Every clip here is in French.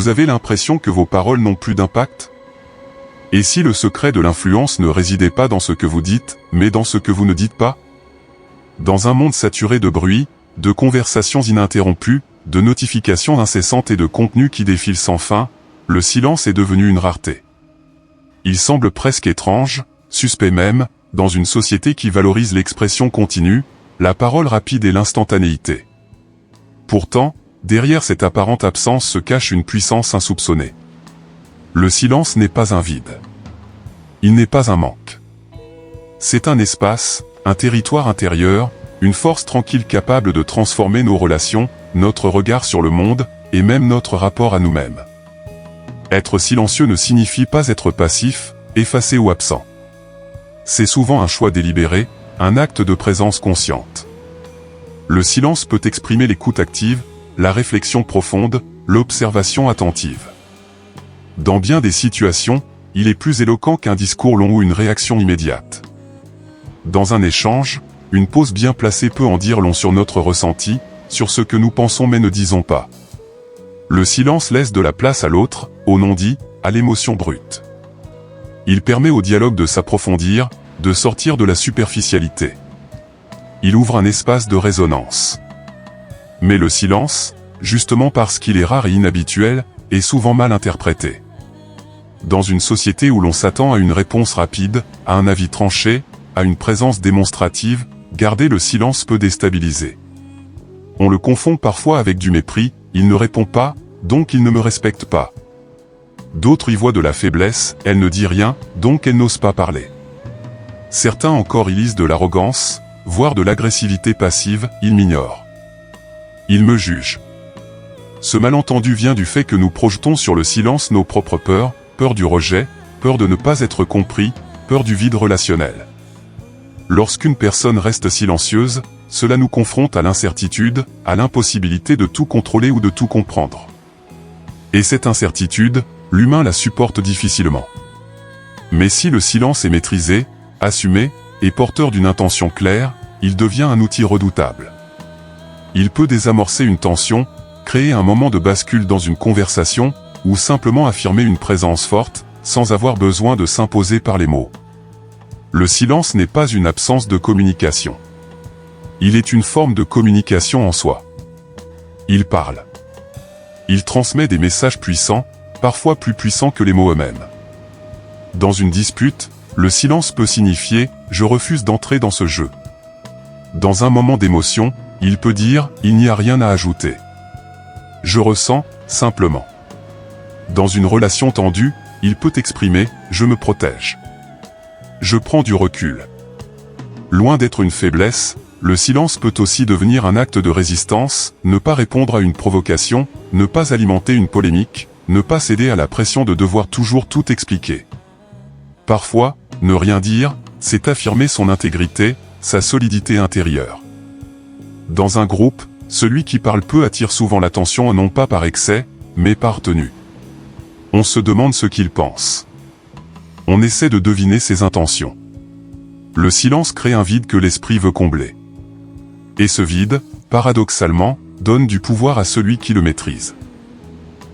Vous avez l'impression que vos paroles n'ont plus d'impact? Et si le secret de l'influence ne résidait pas dans ce que vous dites, mais dans ce que vous ne dites pas? Dans un monde saturé de bruit, de conversations ininterrompues, de notifications incessantes et de contenus qui défilent sans fin, le silence est devenu une rareté. Il semble presque étrange, suspect même, dans une société qui valorise l'expression continue, la parole rapide et l'instantanéité. Pourtant, derrière cette apparente absence se cache une puissance insoupçonnée. Le silence n'est pas un vide. Il n'est pas un manque. C'est un espace, un territoire intérieur, une force tranquille capable de transformer nos relations, notre regard sur le monde, et même notre rapport à nous-mêmes. Être silencieux ne signifie pas être passif, effacé ou absent. C'est souvent un choix délibéré, un acte de présence consciente. Le silence peut exprimer l'écoute active, la réflexion profonde, l'observation attentive. Dans bien des situations, il est plus éloquent qu'un discours long ou une réaction immédiate. Dans un échange, une pause bien placée peut en dire long sur notre ressenti, sur ce que nous pensons mais ne disons pas. Le silence laisse de la place à l'autre, au non-dit, à l'émotion brute. Il permet au dialogue de s'approfondir, de sortir de la superficialité. Il ouvre un espace de résonance. Mais le silence, justement parce qu'il est rare et inhabituel, est souvent mal interprété. Dans une société où l'on s'attend à une réponse rapide, à un avis tranché, à une présence démonstrative, garder le silence peut déstabiliser. On le confond parfois avec du mépris, il ne répond pas, donc il ne me respecte pas. D'autres y voient de la faiblesse, elle ne dit rien, donc elle n'ose pas parler. Certains encore y lisent de l'arrogance, voire de l'agressivité passive, ils m'ignorent. Ils me jugent. Ce malentendu vient du fait que nous projetons sur le silence nos propres peurs, peur du rejet, peur de ne pas être compris, peur du vide relationnel. Lorsqu'une personne reste silencieuse, cela nous confronte à l'incertitude, à l'impossibilité de tout contrôler ou de tout comprendre. Et cette incertitude, l'humain la supporte difficilement. Mais si le silence est maîtrisé, assumé, et porteur d'une intention claire, il devient un outil redoutable. Il peut désamorcer une tension, créer un moment de bascule dans une conversation, ou simplement affirmer une présence forte, sans avoir besoin de s'imposer par les mots. Le silence n'est pas une absence de communication. Il est une forme de communication en soi. Il parle. Il transmet des messages puissants, parfois plus puissants que les mots eux-mêmes. Dans une dispute, le silence peut signifier « je refuse d'entrer dans ce jeu ». Dans un moment d'émotion, il peut dire « il n'y a rien à ajouter ». Je ressens, simplement. Dans une relation tendue, il peut exprimer « je me protège ». Je prends du recul. Loin d'être une faiblesse, le silence peut aussi devenir un acte de résistance, ne pas répondre à une provocation, ne pas alimenter une polémique, ne pas céder à la pression de devoir toujours tout expliquer. Parfois, ne rien dire, c'est affirmer son intégrité, sa solidité intérieure. Dans un groupe, celui qui parle peu attire souvent l'attention non pas par excès, mais par tenue. On se demande ce qu'il pense. On essaie de deviner ses intentions. Le silence crée un vide que l'esprit veut combler. Et ce vide, paradoxalement, donne du pouvoir à celui qui le maîtrise.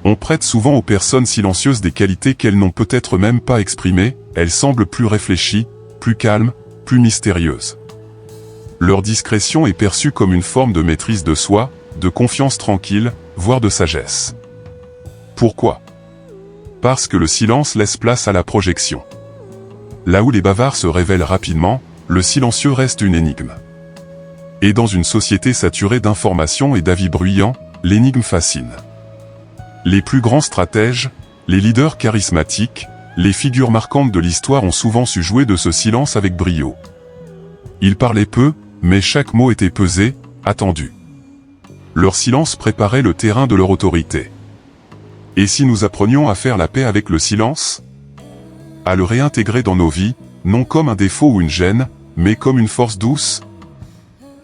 On prête souvent aux personnes silencieuses des qualités qu'elles n'ont peut-être même pas exprimées, elles semblent plus réfléchies, plus calmes, plus mystérieuses. Leur discrétion est perçue comme une forme de maîtrise de soi, de confiance tranquille, voire de sagesse. Pourquoi ? Parce que le silence laisse place à la projection. Là où les bavards se révèlent rapidement, le silencieux reste une énigme. Et dans une société saturée d'informations et d'avis bruyants, l'énigme fascine. Les plus grands stratèges, les leaders charismatiques, les figures marquantes de l'histoire ont souvent su jouer de ce silence avec brio. Ils parlaient peu, mais chaque mot était pesé, attendu. Leur silence préparait le terrain de leur autorité. Et si nous apprenions à faire la paix avec le silence ? À le réintégrer dans nos vies, non comme un défaut ou une gêne, mais comme une force douce ?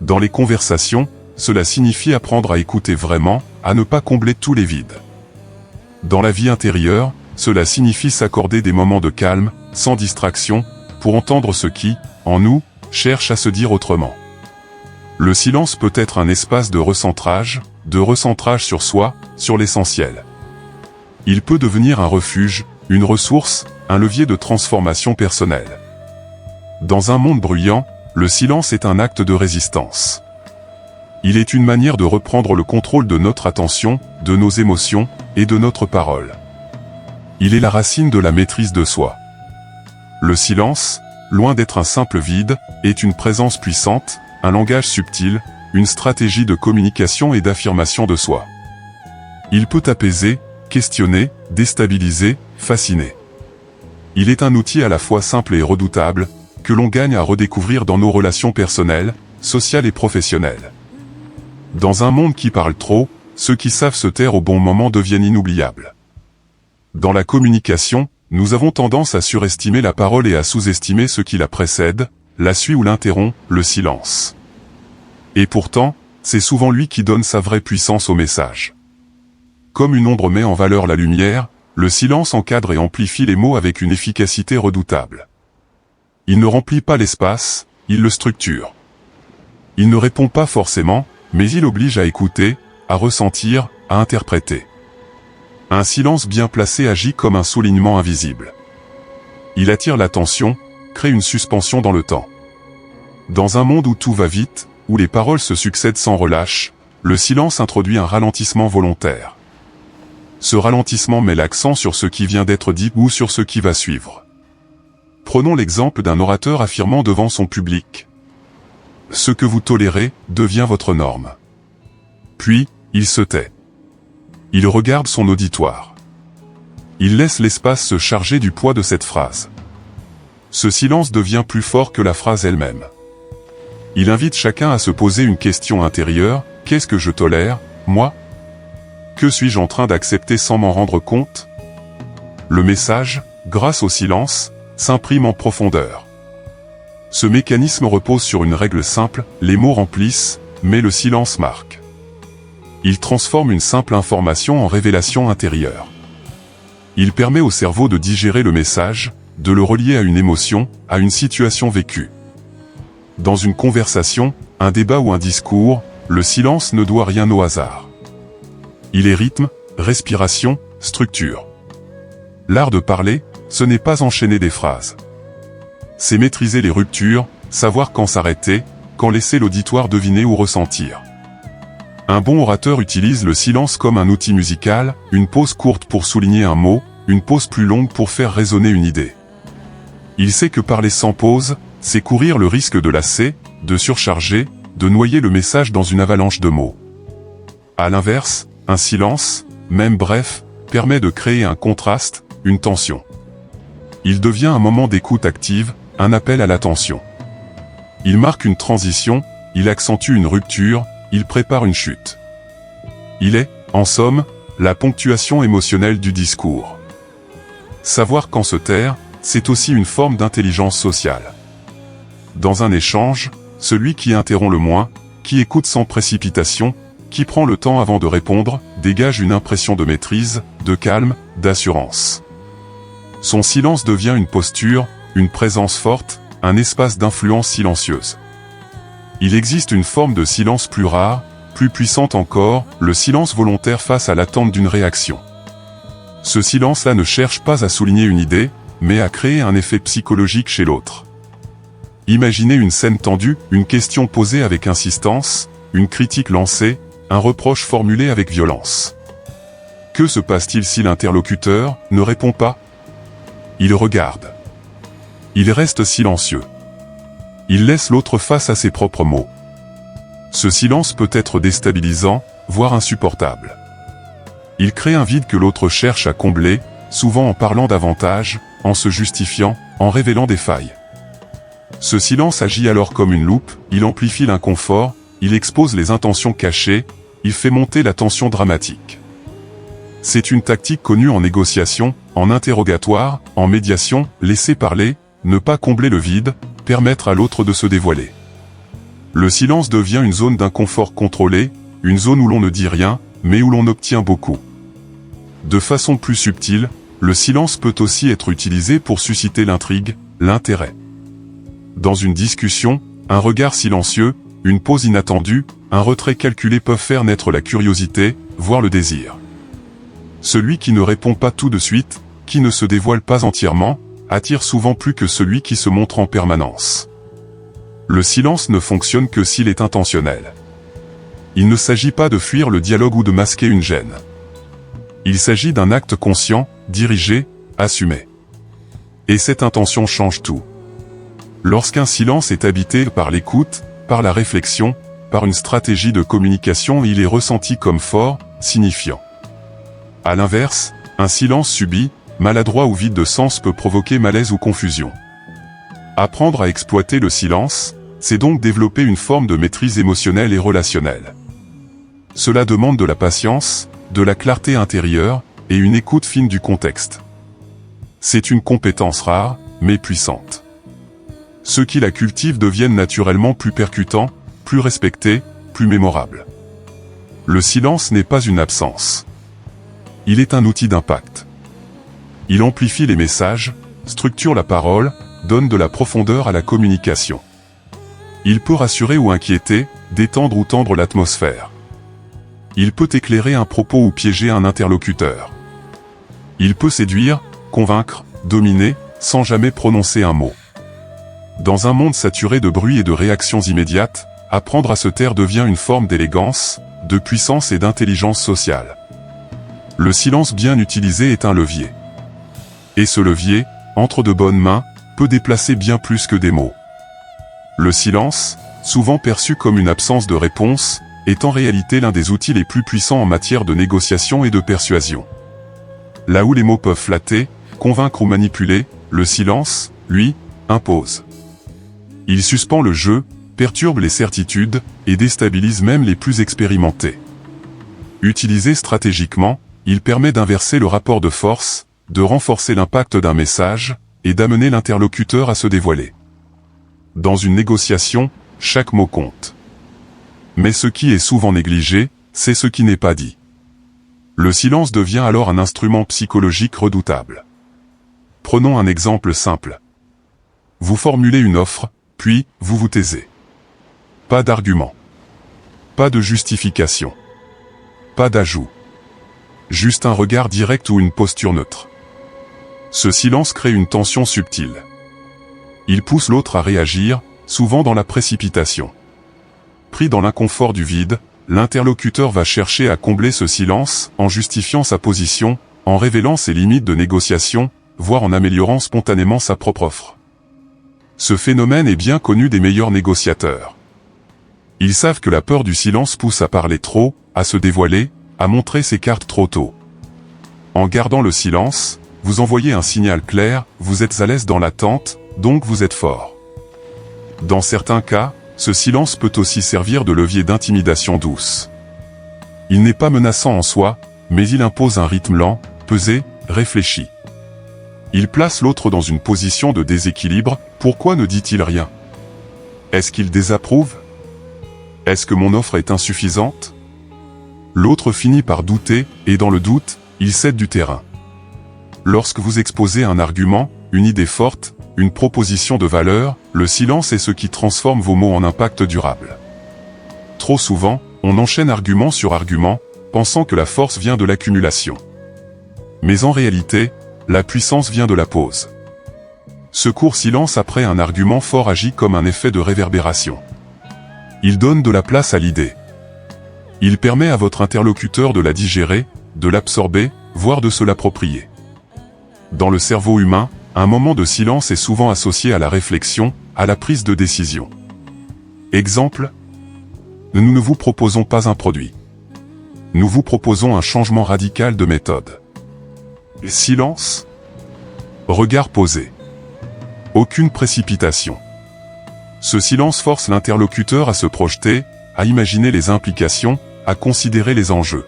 Dans les conversations, cela signifie apprendre à écouter vraiment, à ne pas combler tous les vides. Dans la vie intérieure, cela signifie s'accorder des moments de calme, sans distraction, pour entendre ce qui, en nous, cherche à se dire autrement. Le silence peut être un espace de recentrage sur soi, sur l'essentiel. Il peut devenir un refuge, une ressource, un levier de transformation personnelle. Dans un monde bruyant, le silence est un acte de résistance. Il est une manière de reprendre le contrôle de notre attention, de nos émotions, et de notre parole. Il est la racine de la maîtrise de soi. Le silence, loin d'être un simple vide, est une présence puissante, un langage subtil, une stratégie de communication et d'affirmation de soi. Il peut apaiser, questionner, déstabiliser, fasciner. Il est un outil à la fois simple et redoutable, que l'on gagne à redécouvrir dans nos relations personnelles, sociales et professionnelles. Dans un monde qui parle trop, ceux qui savent se taire au bon moment deviennent inoubliables. Dans la communication, nous avons tendance à surestimer la parole et à sous-estimer ce qui la précède, la suit ou l'interrompt, le silence. Et pourtant, c'est souvent lui qui donne sa vraie puissance au message. Comme une ombre met en valeur la lumière, le silence encadre et amplifie les mots avec une efficacité redoutable. Il ne remplit pas l'espace, il le structure. Il ne répond pas forcément, mais il oblige à écouter, à ressentir, à interpréter. Un silence bien placé agit comme un soulignement invisible. Il attire l'attention, crée une suspension dans le temps. Dans un monde où tout va vite, où les paroles se succèdent sans relâche, le silence introduit un ralentissement volontaire. Ce ralentissement met l'accent sur ce qui vient d'être dit ou sur ce qui va suivre. Prenons l'exemple d'un orateur affirmant devant son public. Ce que vous tolérez devient votre norme. Puis, il se tait. Il regarde son auditoire. Il laisse l'espace se charger du poids de cette phrase. Ce silence devient plus fort que la phrase elle-même. Il invite chacun à se poser une question intérieure, qu'est-ce que je tolère, moi ? Que suis-je en train d'accepter sans m'en rendre compte ? Le message, grâce au silence, s'imprime en profondeur. Ce mécanisme repose sur une règle simple, les mots remplissent, mais le silence marque. Il transforme une simple information en révélation intérieure. Il permet au cerveau de digérer le message, de le relier à une émotion, à une situation vécue. Dans une conversation, un débat ou un discours, le silence ne doit rien au hasard. Il est rythme, respiration, structure. L'art de parler, ce n'est pas enchaîner des phrases. C'est maîtriser les ruptures, savoir quand s'arrêter, quand laisser l'auditoire deviner ou ressentir. Un bon orateur utilise le silence comme un outil musical, une pause courte pour souligner un mot, une pause plus longue pour faire résonner une idée. Il sait que parler sans pause, c'est courir le risque de lasser, de surcharger, de noyer le message dans une avalanche de mots. À l'inverse, un silence, même bref, permet de créer un contraste, une tension. Il devient un moment d'écoute active, un appel à l'attention. Il marque une transition, il accentue une rupture, il prépare une chute. Il est, en somme, la ponctuation émotionnelle du discours. Savoir quand se taire, c'est aussi une forme d'intelligence sociale. Dans un échange, celui qui interrompt le moins, qui écoute sans précipitation, qui prend le temps avant de répondre, dégage une impression de maîtrise, de calme, d'assurance. Son silence devient une posture, une présence forte, un espace d'influence silencieuse. Il existe une forme de silence plus rare, plus puissante encore, le silence volontaire face à l'attente d'une réaction. Ce silence-là ne cherche pas à souligner une idée, mais à créer un effet psychologique chez l'autre. Imaginez une scène tendue, une question posée avec insistance, une critique lancée, un reproche formulé avec violence. Que se passe-t-il si l'interlocuteur ne répond pas ? Il regarde. Il reste silencieux. Il laisse l'autre face à ses propres mots. Ce silence peut être déstabilisant, voire insupportable. Il crée un vide que l'autre cherche à combler, souvent en parlant davantage, en se justifiant, en révélant des failles. Ce silence agit alors comme une loupe, il amplifie l'inconfort, il expose les intentions cachées, il fait monter la tension dramatique. C'est une tactique connue en négociation, en interrogatoire, en médiation, laisser parler, ne pas combler le vide, permettre à l'autre de se dévoiler. Le silence devient une zone d'inconfort contrôlé, une zone où l'on ne dit rien, mais où l'on obtient beaucoup. De façon plus subtile, le silence peut aussi être utilisé pour susciter l'intrigue, l'intérêt. Dans une discussion, un regard silencieux, une pause inattendue, un retrait calculé peuvent faire naître la curiosité, voire le désir. Celui qui ne répond pas tout de suite, qui ne se dévoile pas entièrement, attire souvent plus que celui qui se montre en permanence. Le silence ne fonctionne que s'il est intentionnel. Il ne s'agit pas de fuir le dialogue ou de masquer une gêne. Il s'agit d'un acte conscient, dirigé, assumé. Et cette intention change tout. Lorsqu'un silence est habité par l'écoute, par la réflexion, par une stratégie de communication, il est ressenti comme fort, signifiant. À l'inverse, un silence subi, maladroit ou vide de sens peut provoquer malaise ou confusion. Apprendre à exploiter le silence, c'est donc développer une forme de maîtrise émotionnelle et relationnelle. Cela demande de la patience, de la clarté intérieure, et une écoute fine du contexte. C'est une compétence rare, mais puissante. Ceux qui la cultivent deviennent naturellement plus percutants, plus respectés, plus mémorables. Le silence n'est pas une absence. Il est un outil d'impact. Il amplifie les messages, structure la parole, donne de la profondeur à la communication. Il peut rassurer ou inquiéter, détendre ou tendre l'atmosphère. Il peut éclairer un propos ou piéger un interlocuteur. Il peut séduire, convaincre, dominer, sans jamais prononcer un mot. Dans un monde saturé de bruit et de réactions immédiates, apprendre à se taire devient une forme d'élégance, de puissance et d'intelligence sociale. Le silence bien utilisé est un levier. Et ce levier, entre de bonnes mains, peut déplacer bien plus que des mots. Le silence, souvent perçu comme une absence de réponse, est en réalité l'un des outils les plus puissants en matière de négociation et de persuasion. Là où les mots peuvent flatter, convaincre ou manipuler, le silence, lui, impose. Il suspend le jeu, perturbe les certitudes, et déstabilise même les plus expérimentés. Utilisé stratégiquement, il permet d'inverser le rapport de force, de renforcer l'impact d'un message, et d'amener l'interlocuteur à se dévoiler. Dans une négociation, chaque mot compte. Mais ce qui est souvent négligé, c'est ce qui n'est pas dit. Le silence devient alors un instrument psychologique redoutable. Prenons un exemple simple. Vous formulez une offre, puis vous vous taisez. Pas d'argument. Pas de justification. Pas d'ajout. Juste un regard direct ou une posture neutre. Ce silence crée une tension subtile. Il pousse l'autre à réagir, souvent dans la précipitation. Pris dans l'inconfort du vide, l'interlocuteur va chercher à combler ce silence en justifiant sa position, en révélant ses limites de négociation, voire en améliorant spontanément sa propre offre. Ce phénomène est bien connu des meilleurs négociateurs. Ils savent que la peur du silence pousse à parler trop, à se dévoiler, à montrer ses cartes trop tôt. En gardant le silence, vous envoyez un signal clair, vous êtes à l'aise dans l'attente, donc vous êtes fort. Dans certains cas, ce silence peut aussi servir de levier d'intimidation douce. Il n'est pas menaçant en soi, mais il impose un rythme lent, pesé, réfléchi. Il place l'autre dans une position de déséquilibre, pourquoi ne dit-il rien? Est-ce qu'il désapprouve? Est-ce que mon offre est insuffisante? L'autre finit par douter, et dans le doute, il cède du terrain. Lorsque vous exposez un argument, une idée forte, une proposition de valeur, le silence est ce qui transforme vos mots en impact durable. Trop souvent, on enchaîne argument sur argument, pensant que la force vient de l'accumulation. Mais en réalité, la puissance vient de la pause. Ce court silence après un argument fort agit comme un effet de réverbération. Il donne de la place à l'idée. Il permet à votre interlocuteur de la digérer, de l'absorber, voire de se l'approprier. Dans le cerveau humain, un moment de silence est souvent associé à la réflexion, à la prise de décision. Exemple. Nous ne vous proposons pas un produit. Nous vous proposons un changement radical de méthode. Silence. Regard posé. Aucune précipitation. Ce silence force l'interlocuteur à se projeter, à imaginer les implications, à considérer les enjeux.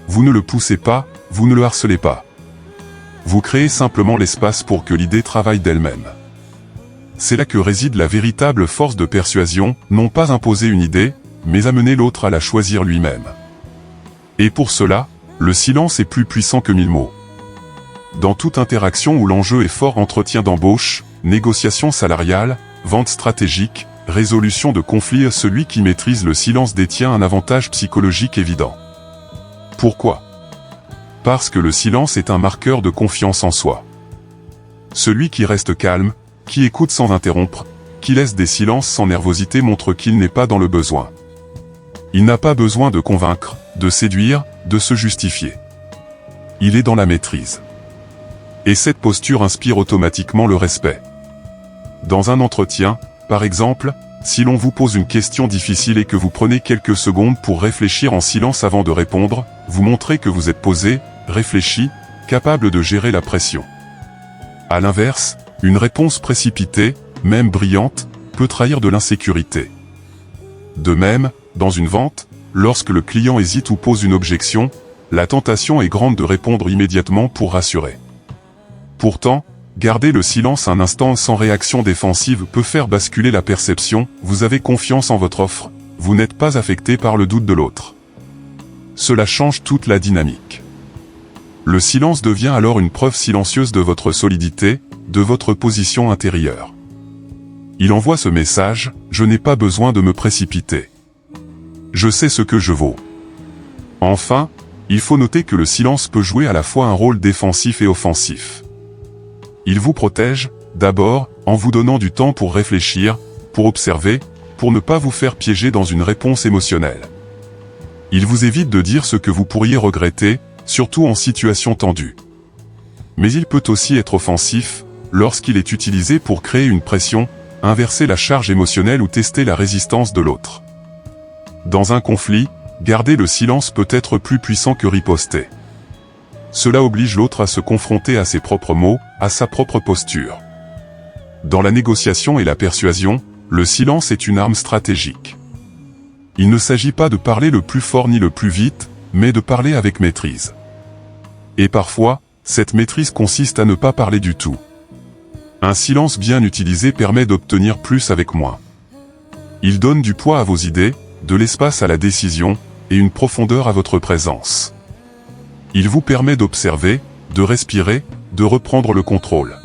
Vous ne le poussez pas, vous ne le harcelez pas. Vous créez simplement l'espace pour que l'idée travaille d'elle-même. C'est là que réside la véritable force de persuasion, non pas imposer une idée, mais amener l'autre à la choisir lui-même. Et pour cela, le silence est plus puissant que 1000 mots. Dans toute interaction où l'enjeu est fort, entretien d'embauche, négociation salariale, vente stratégique, résolution de conflits, celui qui maîtrise le silence détient un avantage psychologique évident. Pourquoi ? parce que le silence est un marqueur de confiance en soi. Celui qui reste calme, qui écoute sans interrompre, qui laisse des silences sans nervosité montre qu'il n'est pas dans le besoin. Il n'a pas besoin de convaincre, de séduire, de se justifier. Il est dans la maîtrise. Et cette posture inspire automatiquement le respect. Dans un entretien, par exemple, si l'on vous pose une question difficile et que vous prenez quelques secondes pour réfléchir en silence avant de répondre, vous montrez que vous êtes posé, réfléchi, capable de gérer la pression. À l'inverse, une réponse précipitée, même brillante, peut trahir de l'insécurité. De même, dans une vente, lorsque le client hésite ou pose une objection, la tentation est grande de répondre immédiatement pour rassurer. Pourtant, garder le silence un instant sans réaction défensive peut faire basculer la perception, vous avez confiance en votre offre, vous n'êtes pas affecté par le doute de l'autre. Cela change toute la dynamique. Le silence devient alors une preuve silencieuse de votre solidité, de votre position intérieure. Il envoie ce message, je n'ai pas besoin de me précipiter. Je sais ce que je vaux. Enfin, il faut noter que le silence peut jouer à la fois un rôle défensif et offensif. Il vous protège, d'abord, en vous donnant du temps pour réfléchir, pour observer, pour ne pas vous faire piéger dans une réponse émotionnelle. Il vous évite de dire ce que vous pourriez regretter, surtout en situation tendue. Mais il peut aussi être offensif, lorsqu'il est utilisé pour créer une pression, inverser la charge émotionnelle ou tester la résistance de l'autre. Dans un conflit, garder le silence peut être plus puissant que riposter. Cela oblige l'autre à se confronter à ses propres mots, à sa propre posture. Dans la négociation et la persuasion, le silence est une arme stratégique. Il ne s'agit pas de parler le plus fort ni le plus vite, mais de parler avec maîtrise. Et parfois, cette maîtrise consiste à ne pas parler du tout. Un silence bien utilisé permet d'obtenir plus avec moins. Il donne du poids à vos idées, de l'espace à la décision, et une profondeur à votre présence. Il vous permet d'observer, de respirer, de reprendre le contrôle.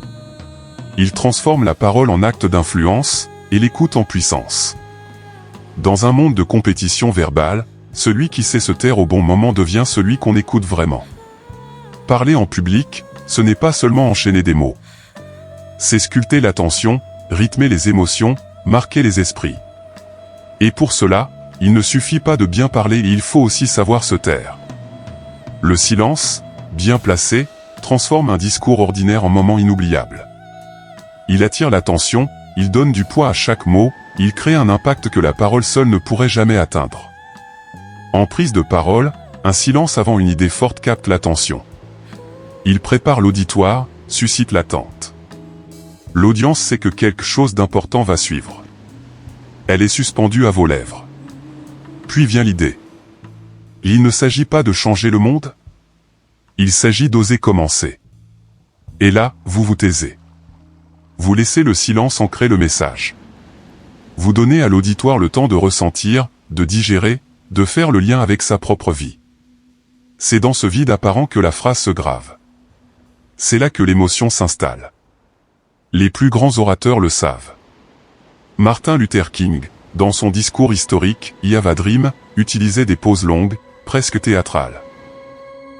Il transforme la parole en acte d'influence, et l'écoute en puissance. Dans un monde de compétition verbale, celui qui sait se taire au bon moment devient celui qu'on écoute vraiment. Parler en public, ce n'est pas seulement enchaîner des mots. C'est sculpter l'attention, rythmer les émotions, marquer les esprits. Et pour cela, il ne suffit pas de bien parler, il faut aussi savoir se taire. Le silence, bien placé, transforme un discours ordinaire en moment inoubliable. Il attire l'attention, il donne du poids à chaque mot, il crée un impact que la parole seule ne pourrait jamais atteindre. En prise de parole, un silence avant une idée forte capte l'attention. Il prépare l'auditoire, suscite l'attente. L'audience sait que quelque chose d'important va suivre. Elle est suspendue à vos lèvres. Puis vient l'idée. Il ne s'agit pas de changer le monde. Il s'agit d'oser commencer. Et là, vous vous taisez. Vous laissez le silence ancrer le message. Vous donnez à l'auditoire le temps de ressentir, de digérer, de faire le lien avec sa propre vie. C'est dans ce vide apparent que la phrase se grave. C'est là que l'émotion s'installe. Les plus grands orateurs le savent. Martin Luther King, dans son discours historique, I Have a Dream, utilisait des pauses longues, presque théâtrales.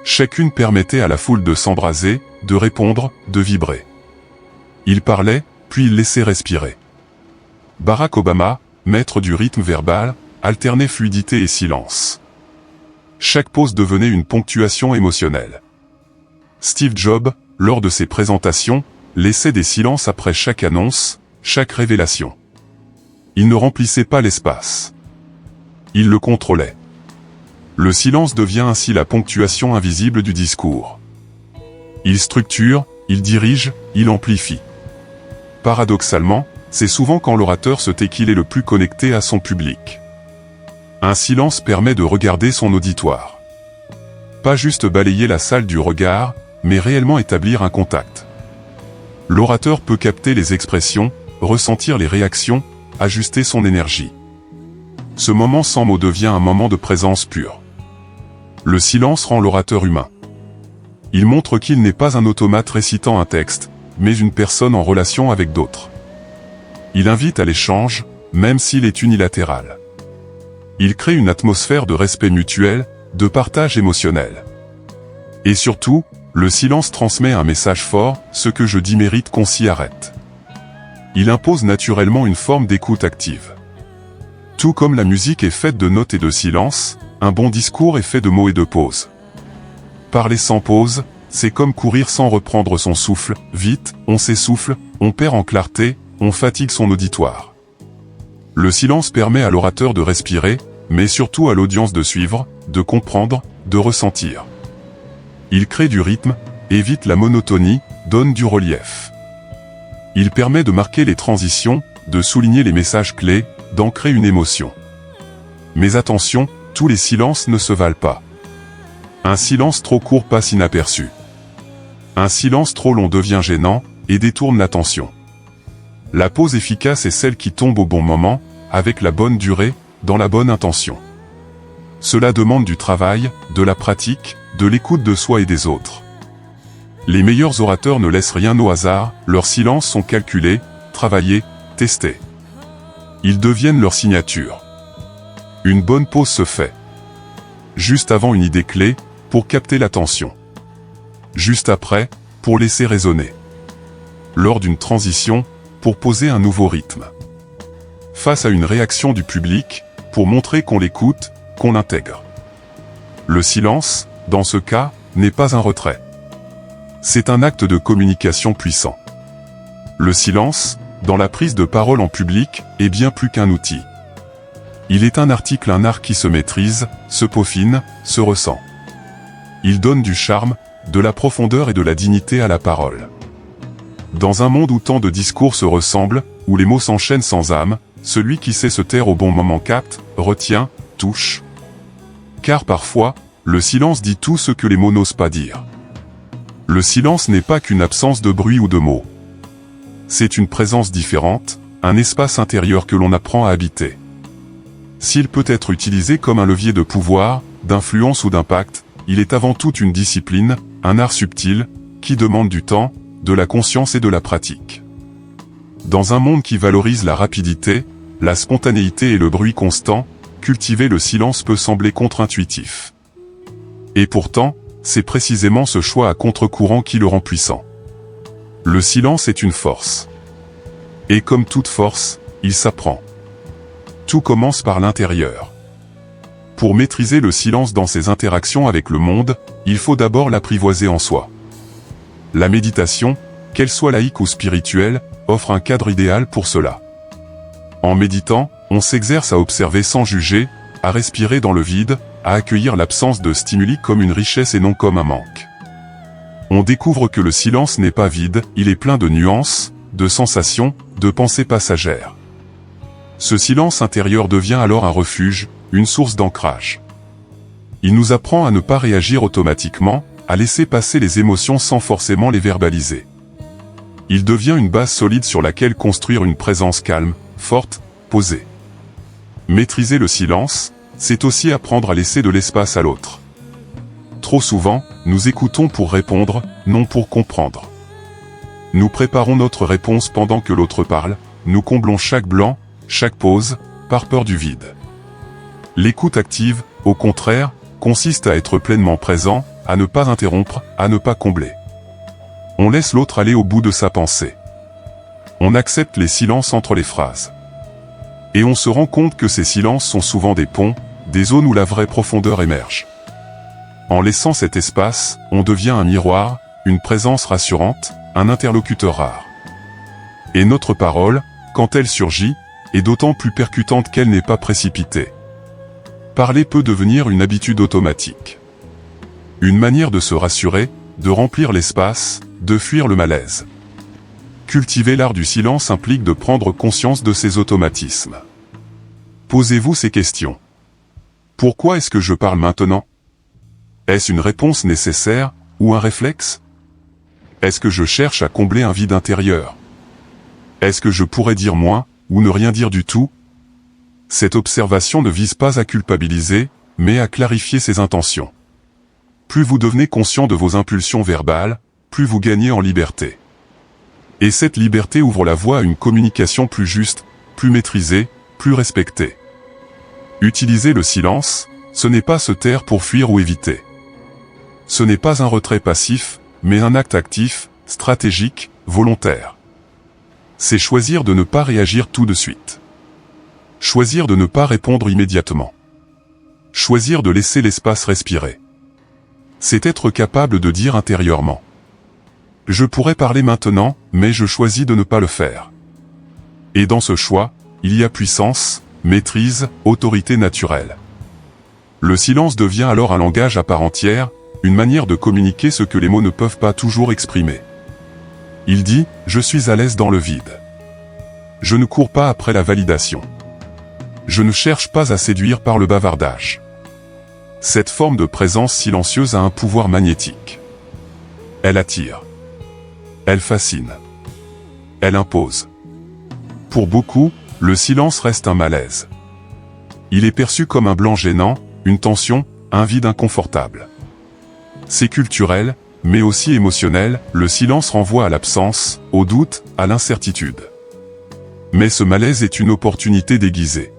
Chacune permettait à la foule de s'embraser, de répondre, de vibrer. Il parlait, puis il laissait respirer. Barack Obama, maître du rythme verbal, alternait fluidité et silence. Chaque pause devenait une ponctuation émotionnelle. Steve Jobs, lors de ses présentations, laissait des silences après chaque annonce, chaque révélation. Il ne remplissait pas l'espace. Il le contrôlait. Le silence devient ainsi la ponctuation invisible du discours. Il structure, il dirige, il amplifie. Paradoxalement, c'est souvent quand l'orateur se tait qu'il est le plus connecté à son public. Un silence permet de regarder son auditoire. Pas juste balayer la salle du regard, mais réellement établir un contact. L'orateur peut capter les expressions, ressentir les réactions, ajuster son énergie. Ce moment sans mots devient un moment de présence pure. Le silence rend l'orateur humain. Il montre qu'il n'est pas un automate récitant un texte, mais une personne en relation avec d'autres. Il invite à l'échange, même s'il est unilatéral. Il crée une atmosphère de respect mutuel, de partage émotionnel. Et surtout, le silence transmet un message fort, ce que je dis mérite qu'on s'y arrête. Il impose naturellement une forme d'écoute active. Tout comme la musique est faite de notes et de silence, un bon discours est fait de mots et de pauses. Parler sans pause, c'est comme courir sans reprendre son souffle, vite, on s'essouffle, on perd en clarté, on fatigue son auditoire. Le silence permet à l'orateur de respirer, mais surtout à l'audience de suivre, de comprendre, de ressentir. Il crée du rythme, évite la monotonie, donne du relief. Il permet de marquer les transitions, de souligner les messages clés, d'ancrer une émotion. Mais attention, tous les silences ne se valent pas. Un silence trop court passe inaperçu. Un silence trop long devient gênant, et détourne l'attention. La pause efficace est celle qui tombe au bon moment, avec la bonne durée, dans la bonne intention. Cela demande du travail, de la pratique, de l'écoute de soi et des autres. Les meilleurs orateurs ne laissent rien au hasard, leurs silences sont calculés, travaillés, testés. Ils deviennent leur signature. Une bonne pause se fait. Juste avant une idée clé, pour capter l'attention. Juste après, pour laisser résonner. Lors d'une transition, pour poser un nouveau rythme. Face à une réaction du public, pour montrer qu'on l'écoute, qu'on l'intègre. Le silence, dans ce cas, n'est pas un retrait. C'est un acte de communication puissant. Le silence, dans la prise de parole en public, est bien plus qu'un outil. Il est un art qui se maîtrise, se peaufine, se ressent. Il donne du charme, de la profondeur et de la dignité à la parole. Dans un monde où tant de discours se ressemblent, où les mots s'enchaînent sans âme, celui qui sait se taire au bon moment capte, retient, touche. Car parfois, le silence dit tout ce que les mots n'osent pas dire. Le silence n'est pas qu'une absence de bruit ou de mots. C'est une présence différente, un espace intérieur que l'on apprend à habiter. S'il peut être utilisé comme un levier de pouvoir, d'influence ou d'impact, il est avant tout une discipline, un art subtil, qui demande du temps, de la conscience et de la pratique. Dans un monde qui valorise la rapidité, la spontanéité et le bruit constant, cultiver le silence peut sembler contre-intuitif. Et pourtant, c'est précisément ce choix à contre-courant qui le rend puissant. Le silence est une force. Et comme toute force, il s'apprend. Tout commence par l'intérieur. Pour maîtriser le silence dans ses interactions avec le monde, il faut d'abord l'apprivoiser en soi. La méditation, qu'elle soit laïque ou spirituelle, offre un cadre idéal pour cela. En méditant, on s'exerce à observer sans juger, à respirer dans le vide, à accueillir l'absence de stimuli comme une richesse et non comme un manque. On découvre que le silence n'est pas vide, il est plein de nuances, de sensations, de pensées passagères. Ce silence intérieur devient alors un refuge, une source d'ancrage. Il nous apprend à ne pas réagir automatiquement, à laisser passer les émotions sans forcément les verbaliser. Il devient une base solide sur laquelle construire une présence calme, forte, posée. Maîtriser le silence, c'est aussi apprendre à laisser de l'espace à l'autre. Trop souvent, nous écoutons pour répondre, non pour comprendre. Nous préparons notre réponse pendant que l'autre parle, nous comblons chaque blanc, chaque pause, par peur du vide. L'écoute active, au contraire, consiste à être pleinement présent, à ne pas interrompre, à ne pas combler. On laisse l'autre aller au bout de sa pensée. On accepte les silences entre les phrases. Et on se rend compte que ces silences sont souvent des ponts, des zones où la vraie profondeur émerge. En laissant cet espace, on devient un miroir, une présence rassurante, un interlocuteur rare. Et notre parole, quand elle surgit, est d'autant plus percutante qu'elle n'est pas précipitée. Parler peut devenir une habitude automatique. Une manière de se rassurer, de remplir l'espace, de fuir le malaise. Cultiver l'art du silence implique de prendre conscience de ces automatismes. Posez-vous ces questions. Pourquoi est-ce que je parle maintenant? Est-ce une réponse nécessaire, ou un réflexe? Est-ce que je cherche à combler un vide intérieur? Est-ce que je pourrais dire moins, ou ne rien dire du tout? Cette observation ne vise pas à culpabiliser, mais à clarifier ses intentions. Plus vous devenez conscient de vos impulsions verbales, plus vous gagnez en liberté. Et cette liberté ouvre la voie à une communication plus juste, plus maîtrisée, plus respectée. Utiliser le silence, ce n'est pas se taire pour fuir ou éviter. ce n'est pas un retrait passif, mais un acte actif, stratégique, volontaire. C'est choisir de ne pas réagir tout de suite. Choisir de ne pas répondre immédiatement. Choisir de laisser l'espace respirer. C'est être capable de dire intérieurement: je pourrais parler maintenant, mais je choisis de ne pas le faire. Et dans ce choix, il y a puissance, maîtrise, autorité naturelle. Le silence devient alors un langage à part entière, une manière de communiquer ce que les mots ne peuvent pas toujours exprimer. Il dit: je suis à l'aise dans le vide. Je ne cours pas après la validation. Je ne cherche pas à séduire par le bavardage. Cette forme de présence silencieuse a un pouvoir magnétique. Elle attire. Elle fascine. Elle impose. Pour beaucoup, le silence reste un malaise. Il est perçu comme un blanc gênant, une tension, un vide inconfortable. C'est culturel, mais aussi émotionnel, le silence renvoie à l'absence, au doute, à l'incertitude. Mais ce malaise est une opportunité déguisée.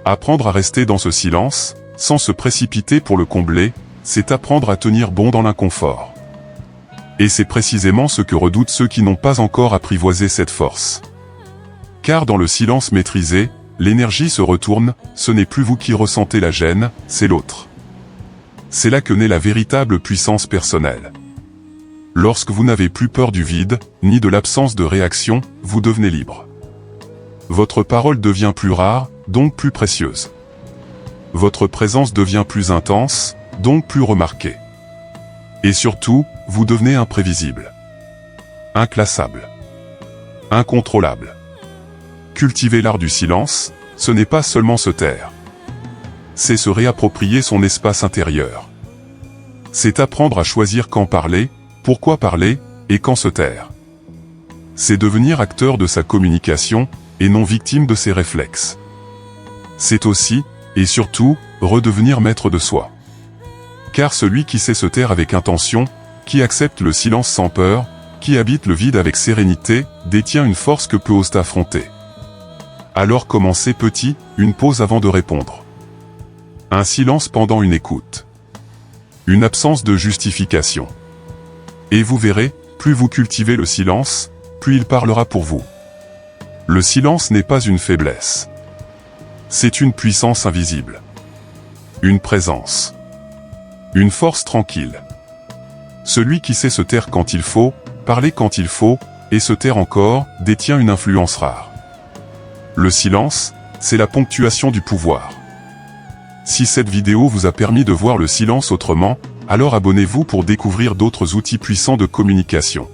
Apprendre à rester dans ce silence, sans se précipiter pour le combler, c'est apprendre à tenir bon dans l'inconfort. Et c'est précisément ce que redoutent ceux qui n'ont pas encore apprivoisé cette force. Car dans le silence maîtrisé, l'énergie se retourne, ce n'est plus vous qui ressentez la gêne, c'est l'autre. C'est là que naît la véritable puissance personnelle. Lorsque vous n'avez plus peur du vide, ni de l'absence de réaction, vous devenez libre. Votre parole devient plus rare, donc plus précieuse. Votre présence devient plus intense, donc plus remarquée. Et surtout, vous devenez imprévisible. Inclassable. Incontrôlable. Cultiver l'art du silence, ce n'est pas seulement se taire. C'est se réapproprier son espace intérieur. C'est apprendre à choisir quand parler, pourquoi parler, et quand se taire. C'est devenir acteur de sa communication, et non victime de ses réflexes. C'est aussi, et surtout, redevenir maître de soi. Car celui qui sait se taire avec intention, qui accepte le silence sans peur, qui habite le vide avec sérénité, détient une force que peu osent affronter. Alors commencez petit, une pause avant de répondre. Un silence pendant une écoute. Une absence de justification. Et vous verrez, plus vous cultivez le silence, plus il parlera pour vous. Le silence n'est pas une faiblesse. C'est une puissance invisible. Une présence. Une force tranquille. Celui qui sait se taire quand il faut, parler quand il faut, et se taire encore, détient une influence rare. Le silence, c'est la ponctuation du pouvoir. Si cette vidéo vous a permis de voir le silence autrement, alors abonnez-vous pour découvrir d'autres outils puissants de communication.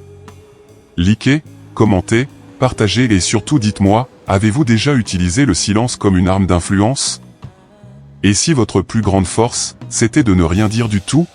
Likez, commentez, partagez et surtout dites-moi, avez-vous déjà utilisé le silence comme une arme d'influence? Et si votre plus grande force, c'était de ne rien dire du tout?